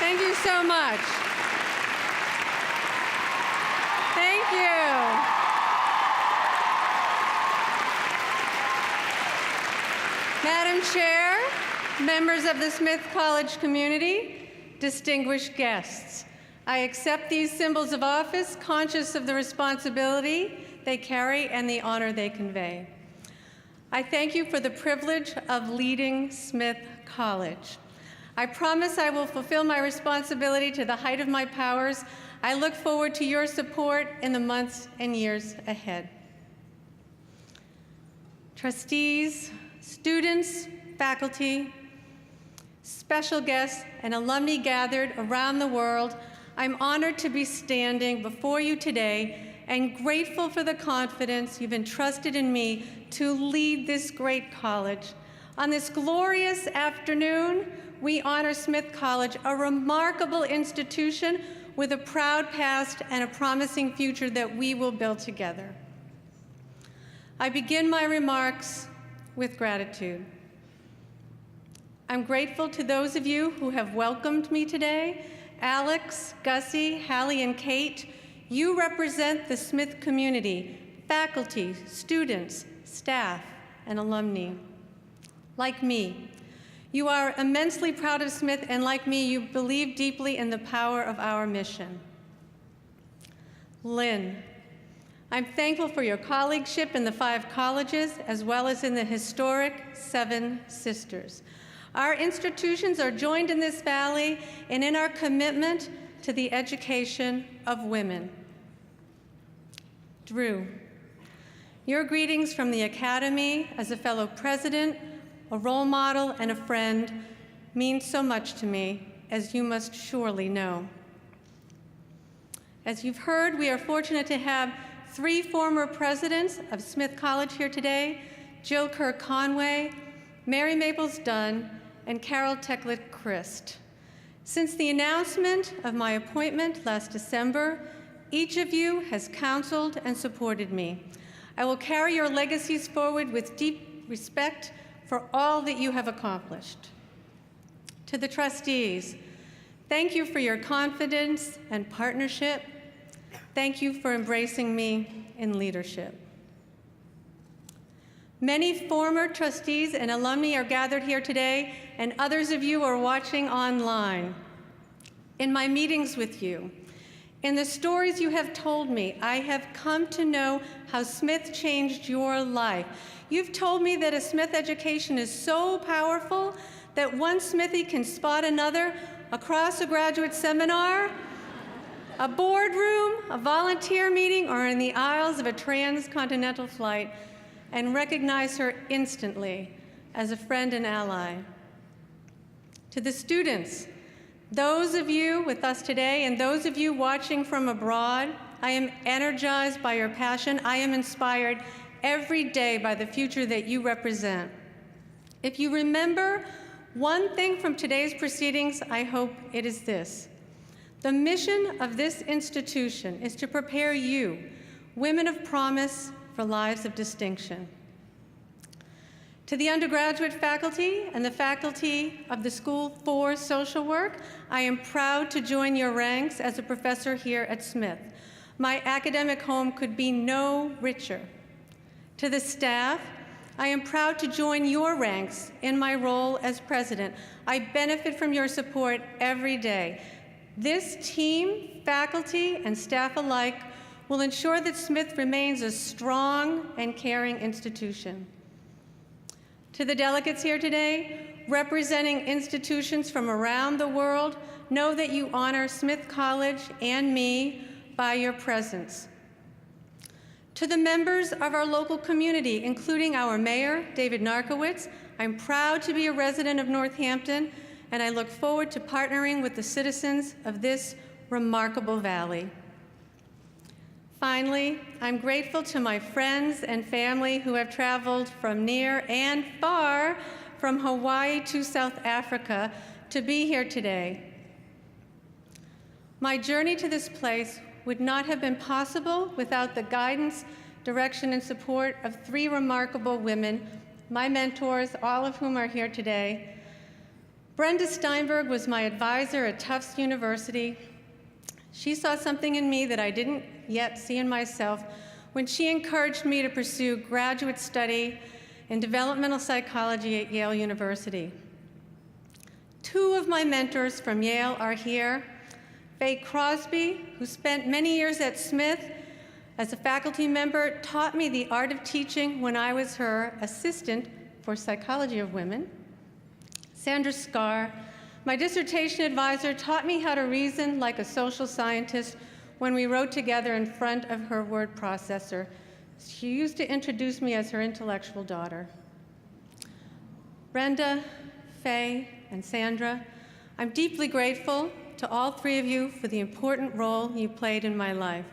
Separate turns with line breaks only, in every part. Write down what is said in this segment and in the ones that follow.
Thank you so much. Thank you. Madam Chair, members of the Smith College community, distinguished guests, I accept these symbols of office, conscious of the responsibility they carry and the honor they convey. I thank you for the privilege of leading Smith College. I promise I will fulfill my responsibility to the height of my powers. I look forward to your support in the months and years ahead. Trustees, students, faculty, special guests, and alumni gathered around the world, I'm honored to be standing before you today and grateful for the confidence you've entrusted in me to lead this great college. On this glorious afternoon, we honor Smith College, a remarkable institution with a proud past and a promising future that we will build together. I begin my remarks with gratitude. I'm grateful to those of you who have welcomed me today. Alex, Gussie, Hallie, and Kate, you represent the Smith community, faculty, students, staff, and alumni. Like me, you are immensely proud of Smith, and like me, you believe deeply in the power of our mission. Lynn, I'm thankful for your colleagueship in the 5 colleges, as well as in the historic 7 Sisters. Our institutions are joined in this valley and in our commitment to the education of women. Drew, your greetings from the Academy as a fellow president, a role model, and a friend mean so much to me, as you must surely know. As you've heard, we are fortunate to have 3 former presidents of Smith College here today, Jill Kerr Conway, Mary Maples Dunn, and Carol Tecklett Christ. Since the announcement of my appointment last December, each of you has counseled and supported me. I will carry your legacies forward with deep respect for all that you have accomplished. To the trustees, thank you for your confidence and partnership. Thank you for embracing me in leadership. Many former trustees and alumni are gathered here today, and others of you are watching online. In my meetings with you, in the stories you have told me, I have come to know how Smith changed your life. You've told me that a Smith education is so powerful that one Smithy can spot another across a graduate seminar, a boardroom, a volunteer meeting, or in the aisles of a transcontinental flight, and recognize her instantly as a friend and ally. To the students, those of you with us today and those of you watching from abroad, I am energized by your passion. I am inspired every day by the future that you represent. If you remember one thing from today's proceedings, I hope it is this. The mission of this institution is to prepare you, women of promise, for lives of distinction. To the undergraduate faculty and the faculty of the School for Social Work, I am proud to join your ranks as a professor here at Smith. My academic home could be no richer. To the staff, I am proud to join your ranks in my role as president. I benefit from your support every day. This team, faculty, and staff alike will ensure that Smith remains a strong and caring institution. To the delegates here today, representing institutions from around the world, know that you honor Smith College and me by your presence. To the members of our local community, including our mayor, David Narkowitz, I'm proud to be a resident of Northampton, and I look forward to partnering with the citizens of this remarkable valley. Finally, I'm grateful to my friends and family who have traveled from near and far, from Hawaii to South Africa, to be here today. My journey to this place would not have been possible without the guidance, direction, and support of 3 remarkable women, my mentors, all of whom are here today. Brenda Steinberg was my advisor at Tufts University. She saw something in me that I didn't yet see in myself when she encouraged me to pursue graduate study in developmental psychology at Yale University. Two of my mentors from Yale are here. Faye Crosby, who spent many years at Smith as a faculty member, taught me the art of teaching when I was her assistant for psychology of women. Sandra Scarr, my dissertation advisor, taught me how to reason like a social scientist when we wrote together in front of her word processor. She used to introduce me as her intellectual daughter. Brenda, Faye, and Sandra, I'm deeply grateful to all three of you for the important role you played in my life.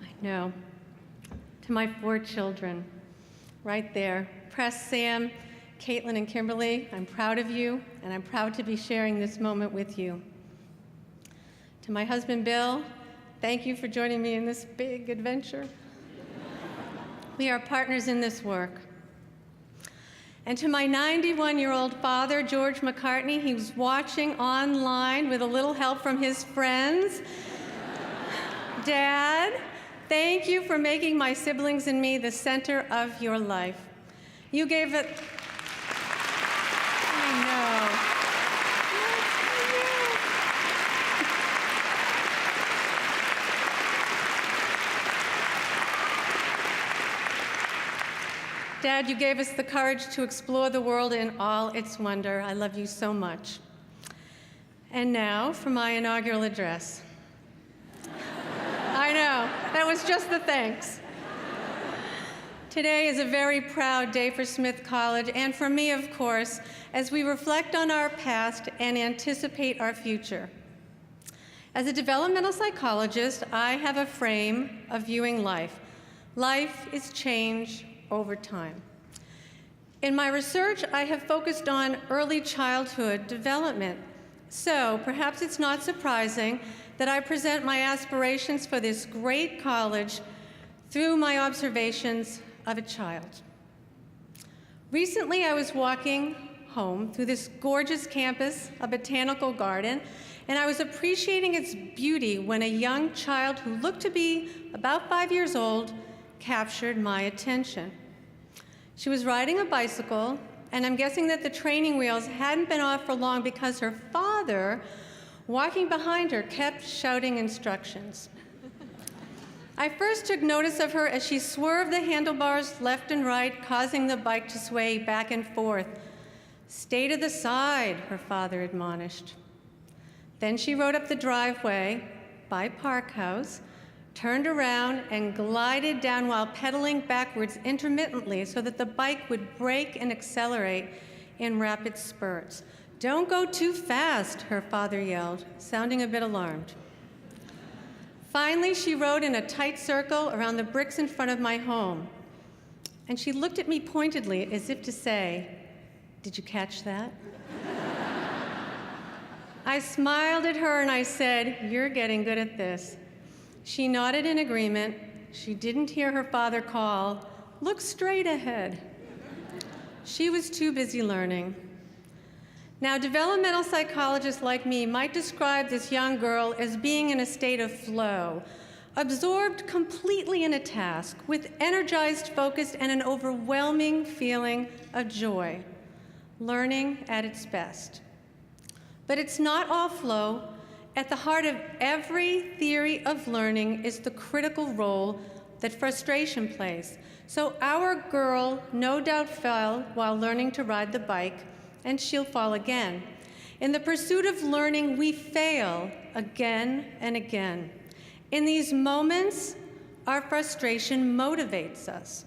I know. To my 4 children, right there, Press, Sam, Caitlin, and Kimberly, I'm proud of you, and I'm proud to be sharing this moment with you. To my husband, Bill, thank you for joining me in this big adventure. We are partners in this work. And to my 91-year-old father, George McCartney, he was watching online with a little help from his friends. Dad, thank you for making my siblings and me the center of your life. You gave it. I know. Dad, you gave us the courage to explore the world in all its wonder. I love you so much. And now for my inaugural address. I know, that was just the thanks. Today is a very proud day for Smith College, and for me, of course, as we reflect on our past and anticipate our future. As a developmental psychologist, I have a frame of viewing life. Life is change over time. In my research, I have focused on early childhood development. So perhaps it's not surprising that I present my aspirations for this great college through my observations of a child. Recently, I was walking home through this gorgeous campus, a botanical garden, and I was appreciating its beauty when a young child who looked to be about 5 years old captured my attention. She was riding a bicycle, and I'm guessing that the training wheels hadn't been off for long because her father, walking behind her, kept shouting instructions. I first took notice of her as she swerved the handlebars left and right, causing the bike to sway back and forth. "Stay to the side," her father admonished. Then she rode up the driveway by Park House, turned around, and glided down while pedaling backwards intermittently so that the bike would brake and accelerate in rapid spurts. "Don't go too fast," her father yelled, sounding a bit alarmed. Finally, she rode in a tight circle around the bricks in front of my home, and she looked at me pointedly as if to say, "Did you catch that?" I smiled at her and I said, "You're getting good at this." She nodded in agreement. She didn't hear her father call, "Look straight ahead." She was too busy learning. Now, developmental psychologists like me might describe this young girl as being in a state of flow, absorbed completely in a task, with energized focus and an overwhelming feeling of joy, learning at its best. But it's not all flow. At the heart of every theory of learning is the critical role that frustration plays. So our girl no doubt fell while learning to ride the bike, and she'll fall again. In the pursuit of learning, we fail again and again. In these moments, our frustration motivates us.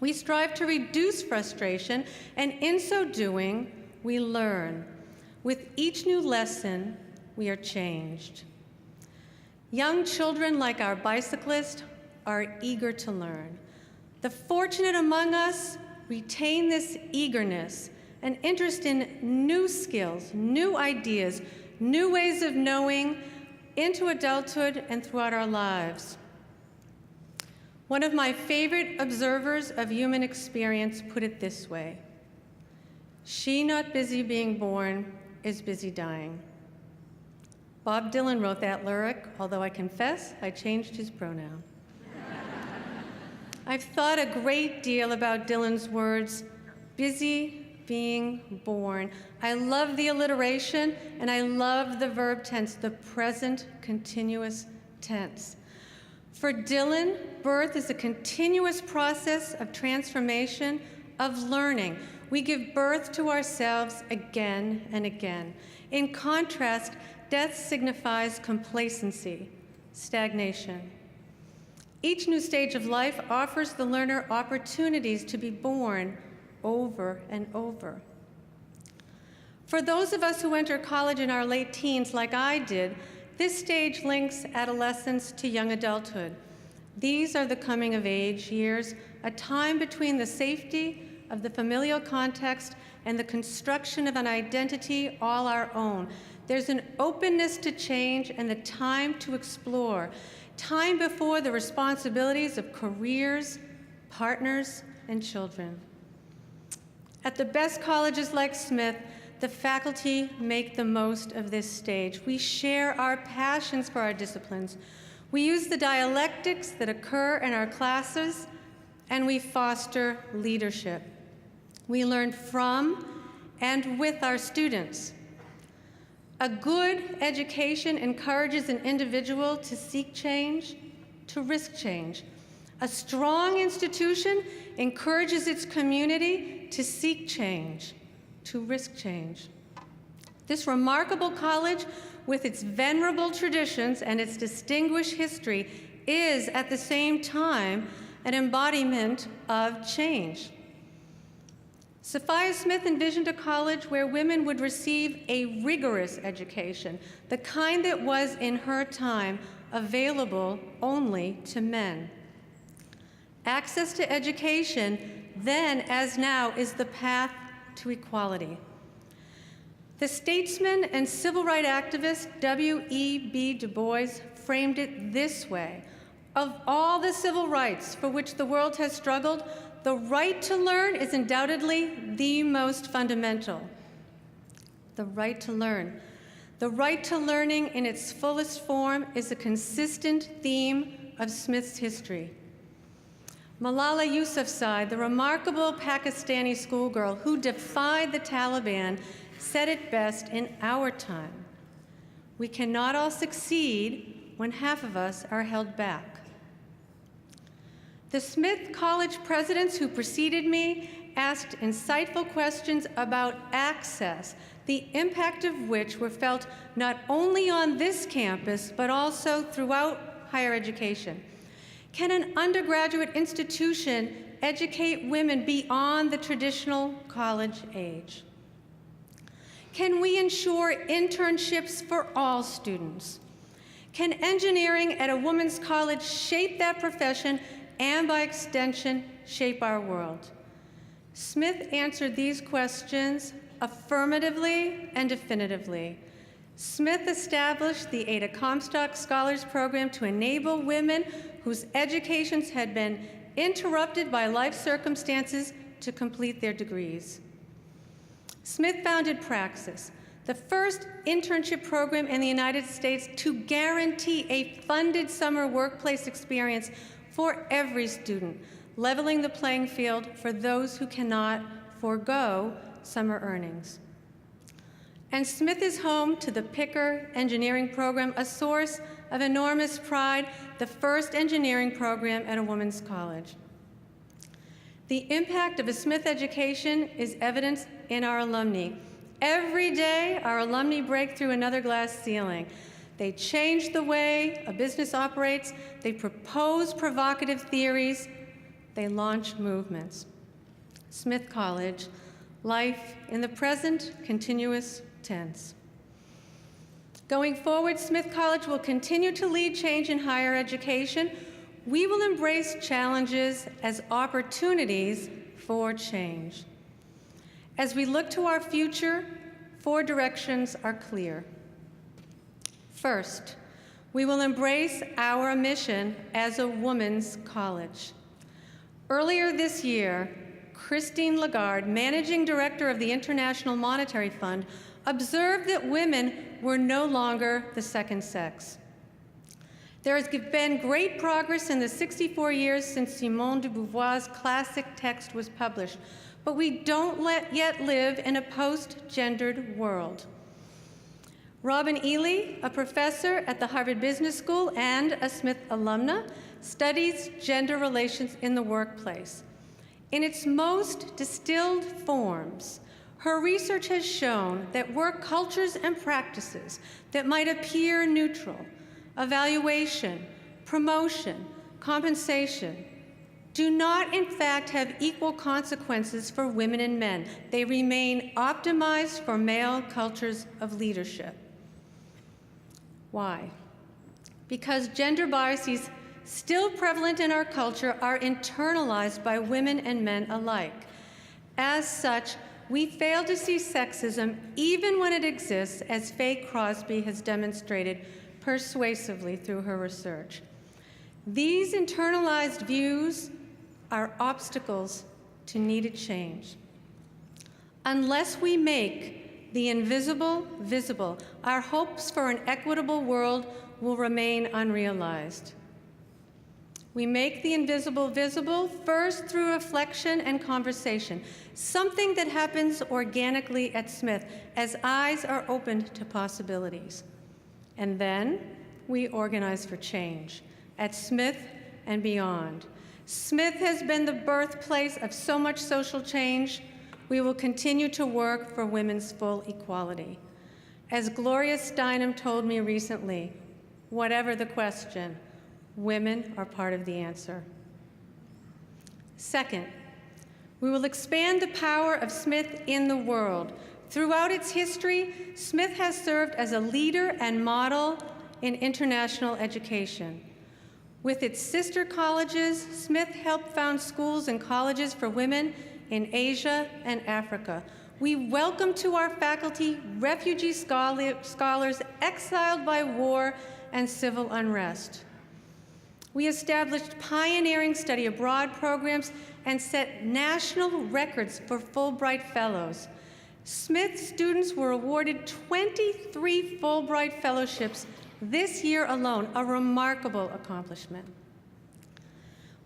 We strive to reduce frustration, and in so doing, we learn. With each new lesson, we are changed. Young children, like our bicyclist, are eager to learn. The fortunate among us retain this eagerness, an interest in new skills, new ideas, new ways of knowing into adulthood and throughout our lives. One of my favorite observers of human experience put it this way: "She not busy being born is busy dying." Bob Dylan wrote that lyric, although I confess I changed his pronoun. I've thought a great deal about Dylan's words, busy being born. I love the alliteration, and I love the verb tense, the present continuous tense. For Dylan, birth is a continuous process of transformation, of learning. We give birth to ourselves again and again. In contrast, death signifies complacency, stagnation. Each new stage of life offers the learner opportunities to be born over and over. For those of us who enter college in our late teens, like I did, this stage links adolescence to young adulthood. These are the coming-of-age years, a time between the safety of the familial context and the construction of an identity all our own. There's an openness to change and the time to explore, time before the responsibilities of careers, partners, and children. At the best colleges like Smith, the faculty make the most of this stage. We share our passions for our disciplines. We use the dialectics that occur in our classes, and we foster leadership. We learn from and with our students. A good education encourages an individual to seek change, to risk change. A strong institution encourages its community to seek change, to risk change. This remarkable college, with its venerable traditions and its distinguished history, is at the same time an embodiment of change. Sophia Smith envisioned a college where women would receive a rigorous education, the kind that was in her time available only to men. Access to education, then as now, is the path to equality. The statesman and civil rights activist W.E.B. Du Bois framed it this way: of all the civil rights for which the world has struggled, the right to learn is undoubtedly the most fundamental. The right to learn. The right to learning in its fullest form is a consistent theme of Smith's history. Malala Yousafzai, the remarkable Pakistani schoolgirl who defied the Taliban, said it best in our time: "We cannot all succeed when half of us are held back." The Smith College presidents who preceded me asked insightful questions about access, the impact of which were felt not only on this campus, but also throughout higher education. Can an undergraduate institution educate women beyond the traditional college age? Can we ensure internships for all students? Can engineering at a women's college shape that profession and, by extension, shape our world? Smith answered these questions affirmatively and definitively. Smith established the Ada Comstock Scholars Program to enable women whose educations had been interrupted by life circumstances to complete their degrees. Smith founded Praxis, the first internship program in the United States to guarantee a funded summer workplace experience for every student, leveling the playing field for those who cannot forego summer earnings. And Smith is home to the Picker Engineering Program, a source of enormous pride, the first engineering program at a women's college. The impact of a Smith education is evidenced in our alumni. Every day, our alumni break through another glass ceiling. They change the way a business operates. They propose provocative theories. They launch movements. Smith College, life in the present continuous tense. Going forward, Smith College will continue to lead change in higher education. We will embrace challenges as opportunities for change. As we look to our future, 4 directions are clear. First, We will embrace our mission as a women's college. Earlier this year, Christine Lagarde, Managing Director of the International Monetary Fund, observed that women were no longer the second sex. There has been great progress in the 64 years since Simone de Beauvoir's classic text was published, but we don't yet live in a post-gendered world. Robin Ely, a professor at the Harvard Business School and a Smith alumna, studies gender relations in the workplace. In its most distilled forms, her research has shown that work cultures and practices that might appear neutral, evaluation, promotion, compensation, do not in fact have equal consequences for women and men. They remain optimized for male cultures of leadership. Why? Because gender biases still prevalent in our culture are internalized by women and men alike. As such, we fail to see sexism even when it exists, as Faye Crosby has demonstrated persuasively through her research. These internalized views are obstacles to needed change. Unless we make the invisible visible, our hopes for an equitable world will remain unrealized. We make the invisible visible first through reflection and conversation, something that happens organically at Smith as eyes are opened to possibilities. And then we organize for change at Smith and beyond. Smith has been the birthplace of so much social change. We will continue to work for women's full equality. As Gloria Steinem told me recently, whatever the question, women are part of the answer. Second, we will expand the power of Smith in the world. Throughout its history, Smith has served as a leader and model in international education. With its sister colleges, Smith helped found schools and colleges for women in Asia and Africa. We welcome to our faculty refugee scholars exiled by war and civil unrest. We established pioneering study abroad programs and set national records for Fulbright Fellows. Smith students were awarded 23 Fulbright Fellowships this year alone, a remarkable accomplishment.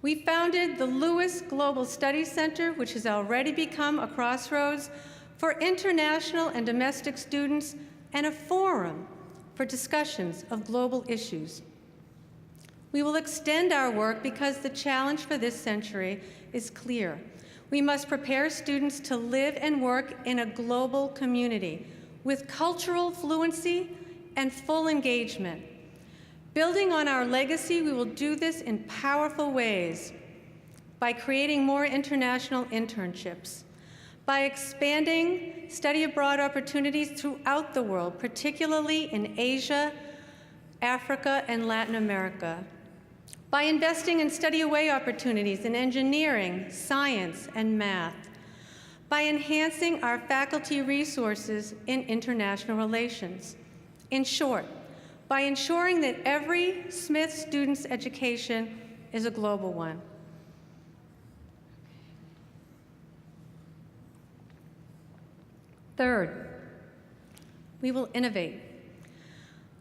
We founded the Lewis Global Studies Center, which has already become a crossroads for international and domestic students and a forum for discussions of global issues. We will extend our work because the challenge for this century is clear. We must prepare students to live and work in a global community with cultural fluency and full engagement. Building on our legacy, we will do this in powerful ways by creating more international internships, by expanding study abroad opportunities throughout the world, particularly in Asia, Africa, and Latin America, by investing in study away opportunities in engineering, science, and math, by enhancing our faculty resources in international relations. In short, by ensuring that every Smith student's education is a global one. Third, we will innovate.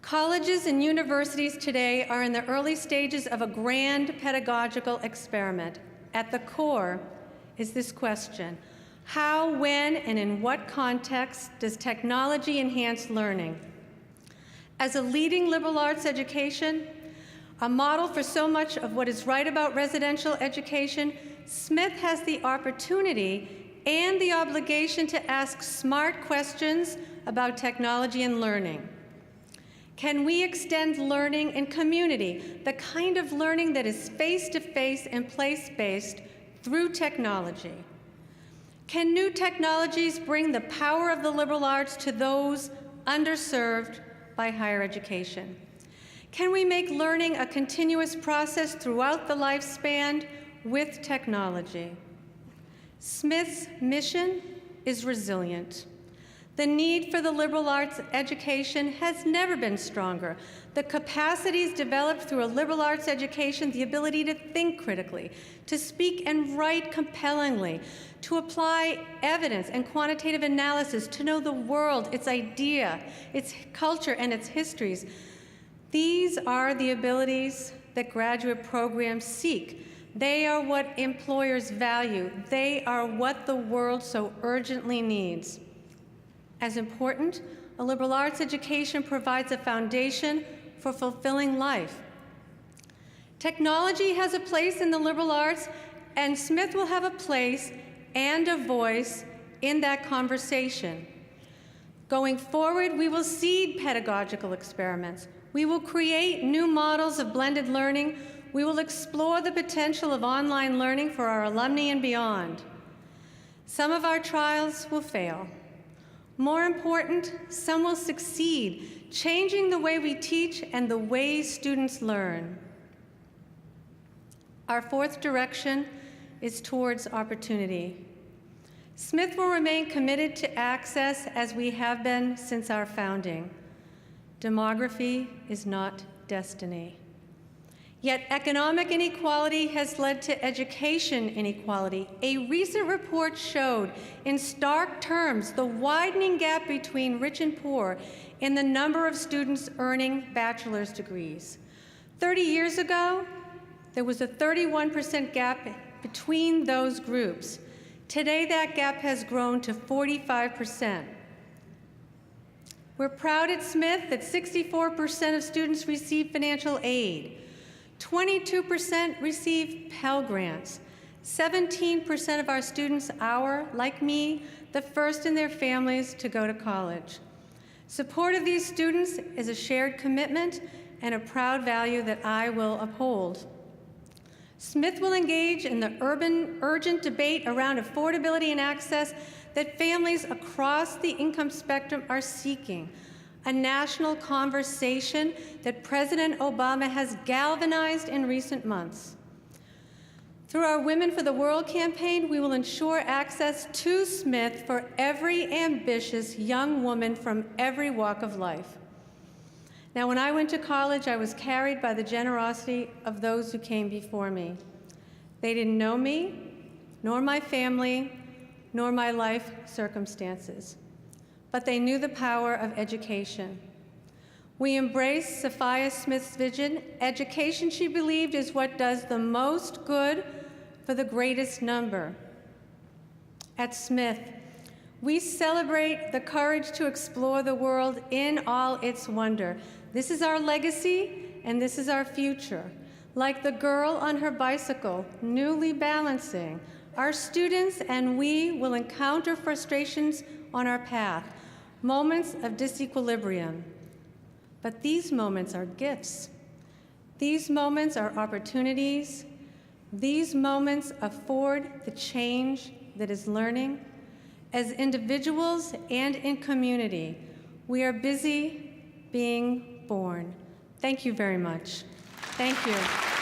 Colleges and universities today are in the early stages of a grand pedagogical experiment. At the core is this question: how, when, and in what context does technology enhance learning? As a leading liberal arts education, a model for so much of what is right about residential education, Smith has the opportunity and the obligation to ask smart questions about technology and learning. Can we extend learning in community, the kind of learning that is face-to-face and place-based through technology? Can new technologies bring the power of the liberal arts to those underserved by higher education? Can we make learning a continuous process throughout the lifespan with technology? Smith's mission is resilient. The need for the liberal arts education has never been stronger. The capacities developed through a liberal arts education, the ability to think critically, to speak and write compellingly, to apply evidence and quantitative analysis, to know the world, its idea, its culture, and its histories. These are the abilities that graduate programs seek. They are what employers value. They are what the world so urgently needs. As important, a liberal arts education provides a foundation for fulfilling life. Technology has a place in the liberal arts, and Smith will have a place and a voice in that conversation. Going forward, we will seed pedagogical experiments. We will create new models of blended learning. We will explore the potential of online learning for our alumni and beyond. Some of our trials will fail. More important, some will succeed, changing the way we teach and the way students learn. Our fourth direction is towards opportunity. Smith will remain committed to access as we have been since our founding. Demography is not destiny. Yet economic inequality has led to education inequality. A recent report showed in stark terms the widening gap between rich and poor in the number of students earning bachelor's degrees. 30 years ago, there was a 31% gap between those groups. Today, that gap has grown to 45%. We're proud at Smith that 64% of students receive financial aid. 22% receive Pell Grants. 17% of our students are, like me, the first in their families to go to college. Support of these students is a shared commitment and a proud value that I will uphold. Smith will engage in the urgent debate around affordability and access that families across the income spectrum are seeking, a national conversation that President Obama has galvanized in recent months. Through our Women for the World campaign, we will ensure access to Smith for every ambitious young woman from every walk of life. Now, when I went to college, I was carried by the generosity of those who came before me. They didn't know me, nor my family, nor my life circumstances, but they knew the power of education. We embrace Sophia Smith's vision. Education, she believed, is what does the most good for the greatest number. At Smith, we celebrate the courage to explore the world in all its wonder. This is our legacy, and this is our future. Like the girl on her bicycle, newly balancing, our students and we will encounter frustrations on our path, moments of disequilibrium. But these moments are gifts. These moments are opportunities. These moments afford the change that is learning. As individuals and in community, we are busy being born. Thank you very much. Thank you.